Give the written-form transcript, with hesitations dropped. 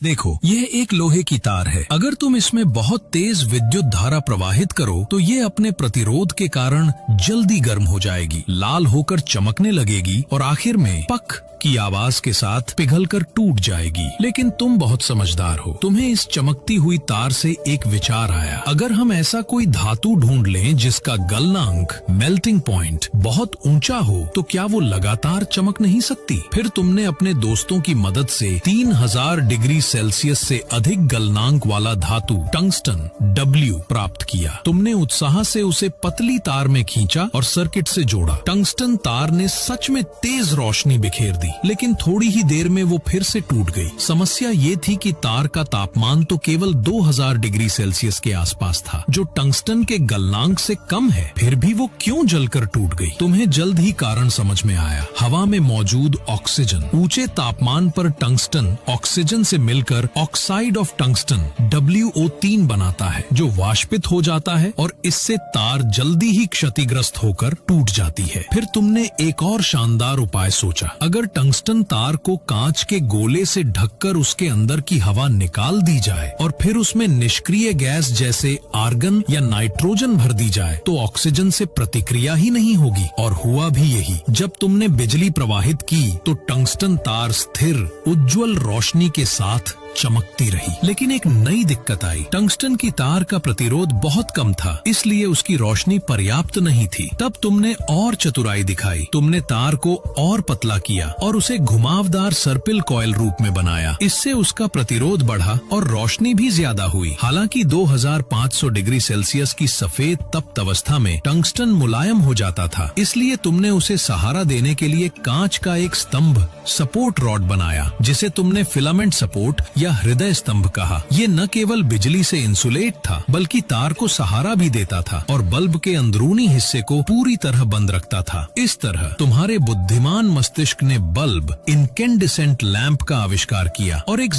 देखो, यह एक लोहे की तार है। अगर तुम इसमें बहुत तेज विद्युत धारा प्रवाहित करो तो ये अपने प्रतिरोध के कारण जल्दी गर्म हो जाएगी, लाल होकर चमकने लगेगी और आखिर में पक की आवाज के साथ पिघलकर टूट जाएगी। लेकिन तुम बहुत समझदार हो, तुम्हें इस चमकती हुई तार से एक विचार आया। अगर हम ऐसा कोई धातु ढूंढ लें जिसका गलनांक मेल्टिंग पॉइंट बहुत ऊंचा हो तो क्या वो लगातार चमक नहीं सकती? फिर तुमने अपने दोस्तों की मदद से 3000 डिग्री सेल्सियस से अधिक गलनांक वाला धातु टंगस्टन W प्राप्त किया। तुमने उत्साह से उसे पतली तार में खींचा और सर्किट से जोड़ा। टंगस्टन तार ने सच में तेज रोशनी बिखेर दी, लेकिन थोड़ी ही देर में वो फिर से टूट गई। समस्या ये थी कि तार का तापमान तो केवल 2000 डिग्री सेल्सियस के आसपास था, जो टंगस्टन के गलनांक से कम है। फिर भी वो क्यों जलकर टूट गई? तुम्हें जल्द ही कारण समझ में आया। हवा में मौजूद ऑक्सीजन ऊंचे तापमान पर टंगस्टन ऑक्सीजन से मिलकर ऑक्साइड ऑफ टंगस्टन WO3 बनाता है, जो वाष्पित हो जाता है और इससे तार जल्दी ही क्षतिग्रस्त होकर टूट जाती है। फिर तुमने एक और शानदार उपाय सोचा। अगर टंगस्टन तार को कांच के गोले से ढककर उसके अंदर की हवा निकाल दी जाए और फिर उसमें निष्क्रिय गैस जैसे आर्गन या नाइट्रोजन भर दी जाए तो ऑक्सीजन से प्रतिक्रिया ही नहीं होगी। और हुआ भी यही। जब तुमने बिजली प्रवाहित की तो टंगस्टन तार स्थिर उज्जवल रोशनी के साथ चमकती रही। लेकिन एक नई दिक्कत आई। टंगस्टन की तार का प्रतिरोध बहुत कम था, इसलिए उसकी रोशनी पर्याप्त नहीं थी। तब तुमने और चतुराई दिखाई। तुमने तार को और पतला किया और उसे घुमावदार सर्पिल कॉइल रूप में बनाया। इससे उसका प्रतिरोध बढ़ा और रोशनी भी ज्यादा हुई। हालांकि 2500 डिग्री सेल्सियस की सफेद तप्त अवस्था में टंगस्टन मुलायम हो जाता था, इसलिए तुमने उसे सहारा देने के लिए कांच का एक स्तंभ सपोर्ट रॉड बनाया, जिसे तुमने फिलामेंट सपोर्ट या हृदय स्तंभ कहा। ये न केवल बिजली से इंसुलेट था, बल्कि तार को सहारा भी देता था और बल्ब के अंदरूनी हिस्से को पूरी तरह बंद रखता था। इस तरह तुम्हारे बुद्धिमान मस्तिष्क ने बल्ब इनकेंडिसेंट लैंप का आविष्कार किया और एक